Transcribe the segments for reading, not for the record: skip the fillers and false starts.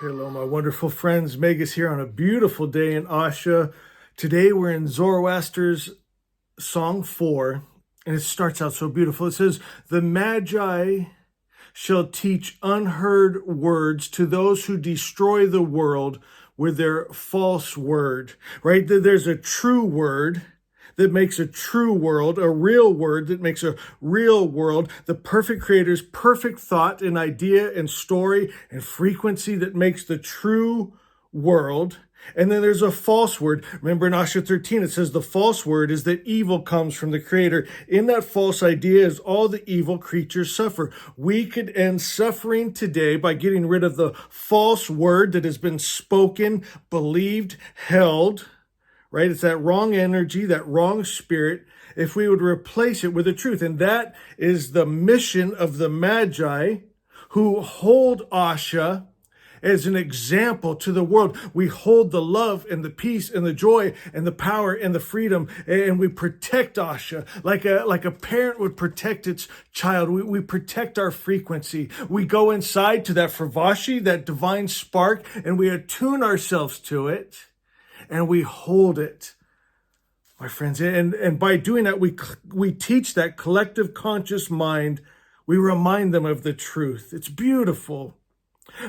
Hello, my wonderful friends. Magus here on a beautiful day in Asha. Today we're in Zoroaster's Song 4, and it starts out so beautiful. It says, "The Magi shall teach unheard words to those who destroy the world with their false word." Right? There's a true word that makes a true world, a real word that makes a real world, the perfect creator's perfect thought and idea and story and frequency that makes the true world. And then there's a false word. Remember in Asha 13, it says the false word is that evil comes from the creator. In that false idea is all the evil creatures suffer. We could end suffering today by getting rid of the false word that has been spoken, believed, held, right? It's that wrong energy, that wrong spirit, if we would replace it with the truth. And that is the mission of the Magi who hold Asha as an example to the world. We hold the love and the peace and the joy and the power and the freedom, and we protect Asha like a parent would protect its child. We protect our frequency. We go inside to that Fravashi, that divine spark, and we attune ourselves to it. And we hold it, my friends. And by doing that, we teach that collective conscious mind. We remind them of the truth. It's beautiful.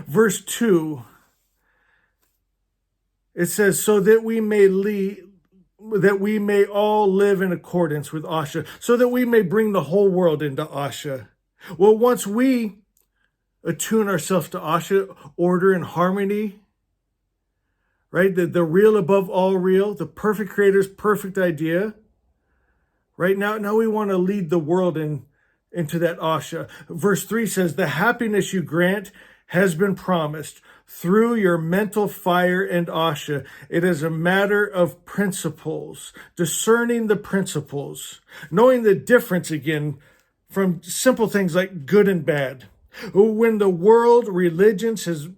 Verse 2, it says, "So that we may all live in accordance with Asha," so that we may bring the whole world into Asha. Well, once we attune ourselves to Asha, order and harmony, right? The real above all real, the perfect creator's perfect idea. Right now we want to lead the world into that Asha. Verse 3 says, "The happiness you grant has been promised through your mental fire and Asha. It is a matter of principles, discerning the principles, knowing the difference again from simple things like good and bad. When the world, religions has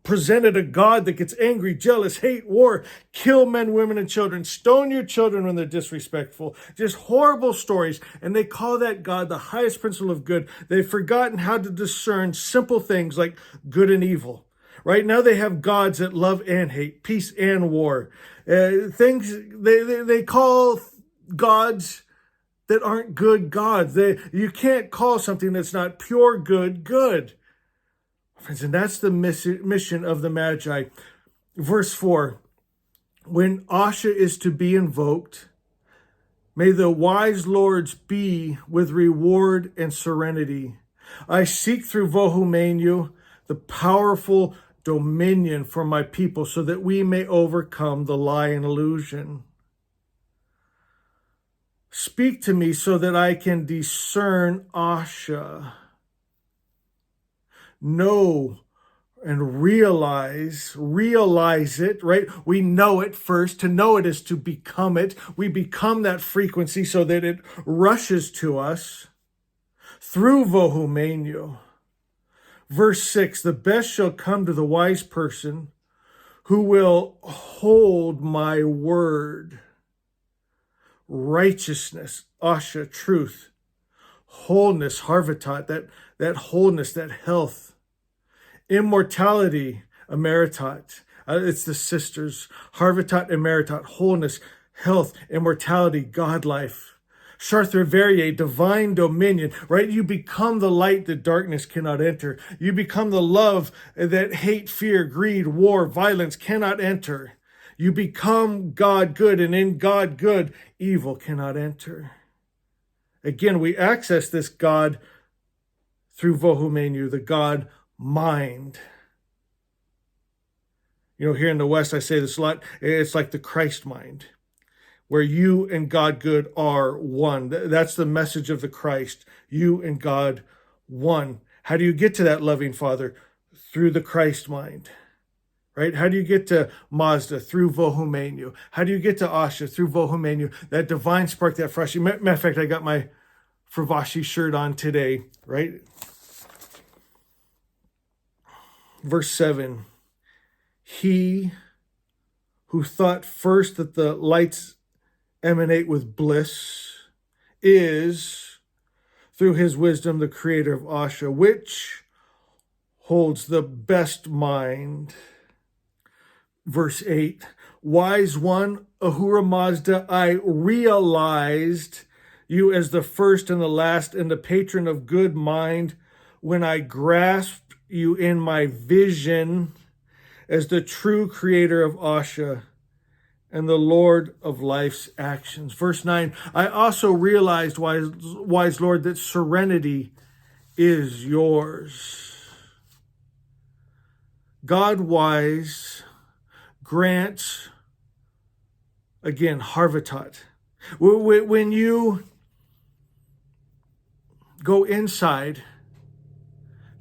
presented a God that gets angry, jealous, hate, war, kill men, women, and children, stone your children when they're disrespectful, just horrible stories. And they call that God the highest principle of good. They've forgotten how to discern simple things like good and evil. Right now they have gods that love and hate, peace and war. Things they call gods that aren't good gods. You can't call something that's not pure good, good. Friends, and that's the mission of the Magi. Verse 4, "When Asha is to be invoked, may the wise lords be with reward and serenity. I seek through Vohumenu the powerful dominion for my people so that we may overcome the lie and illusion. Speak to me so that I can discern Asha. Know and realize it, right? We know it first. To know it is to become it. We become that frequency so that it rushes to us through Vohumenu." Verse 6, "The best shall come to the wise person who will hold my word." Righteousness, Asha, truth, wholeness, Harvatat, that wholeness, that health. Immortality, Emeritat. It's the sisters. Harvatat, Emeritat, wholeness, health, immortality, God life. Chartreverie, divine dominion, right? You become the light that darkness cannot enter. You become the love that hate, fear, greed, war, violence cannot enter. You become God good, and in God good, evil cannot enter. Again, we access this God through Vohumenu, the God mind. You know, here in the West, I say this a lot, it's like the Christ mind, where you and God good are one. That's the message of the Christ, you and God one. How do you get to that loving Father? Through the Christ mind, right? How do you get to Mazda? Through Vohumenu. How do you get to Asha? Through Vohumenu, that divine spark, that fresh. Matter of fact, I got my Fravashi shirt on today, right? Verse 7, "He who thought first that the lights emanate with bliss is, through his wisdom, the creator of Asha, which holds the best mind. Verse 8, wise one, Ahura Mazda, I realized you as the first and the last and the patron of good mind when I grasped you in my vision as the true creator of Asha and the Lord of life's actions. Verse 9, I also realized, wise Lord, that serenity is yours. God wise grants, again, Harvatat. When you go inside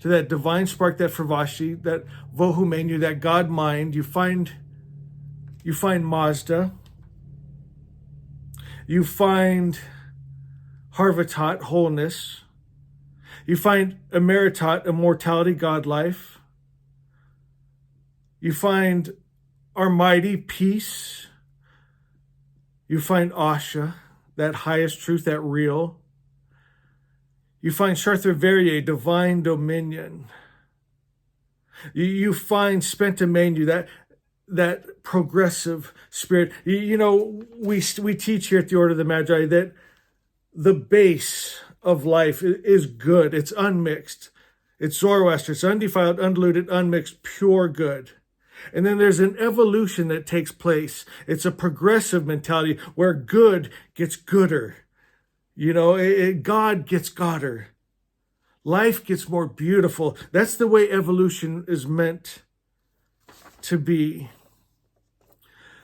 to that divine spark, that Fravashi, that Vohumenyu, that God mind, you find Mazda, you find Harvatat, wholeness, you find Emeritat, immortality, God life, you find Almighty, peace, you find Asha, that highest truth, that real, you find Sharthavarya, divine dominion, you find Spentamenu, that progressive spirit. You know, we teach here at the Order of the Magi that the base of life is good. It's unmixed. It's Zoroaster. It's undefiled, undiluted, unmixed, pure good. And then there's an evolution that takes place. It's a progressive mentality where good gets gooder. You know, God gets godder. Life gets more beautiful. That's the way evolution is meant to be.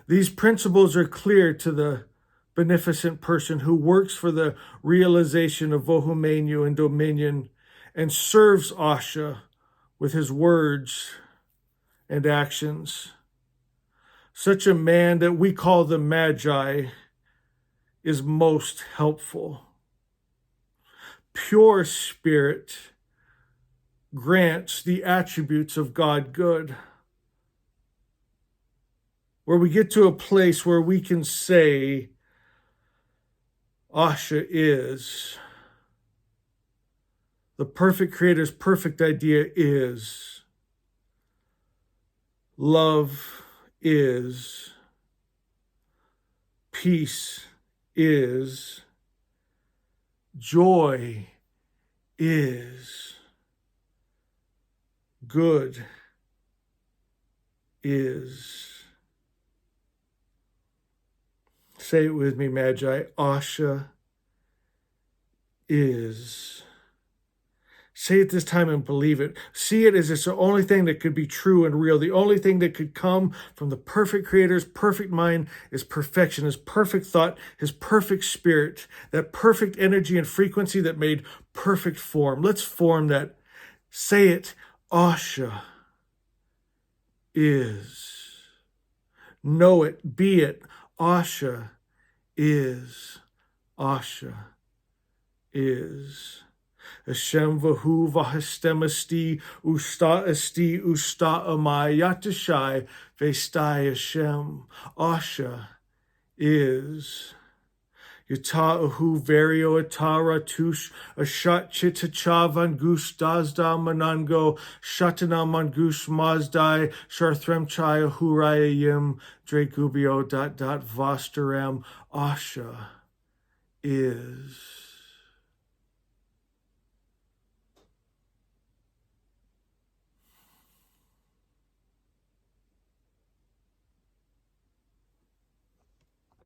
These principles are clear to the beneficent person who works for the realization of Vohumenyu and dominion and serves Asha with his words and actions. Such a man that we call the Magi is most helpful. Pure spirit grants the attributes of God good, where we get to a place where we can say, Asha is. The perfect creator's perfect idea is. Love is. Peace is. Joy is. Good is. Say it with me, Magi. Asha is. Say it this time and believe it. See it as it's the only thing that could be true and real. The only thing that could come from the perfect creator's perfect mind is perfection, his perfect thought, his perfect spirit, that perfect energy and frequency that made perfect form. Let's form that. Say it. Asha is. Know it. Be it. Asha is. Asha is. Hashem vahu vahastem esti usta amai yatashai vestai Hashem. Asha is. Yata ahu vario atara tush ashat chitachavan gus dazda manango shatana mangus mazdai sharthrem chai ahurayayim dregubio ... vastaram. Asha is.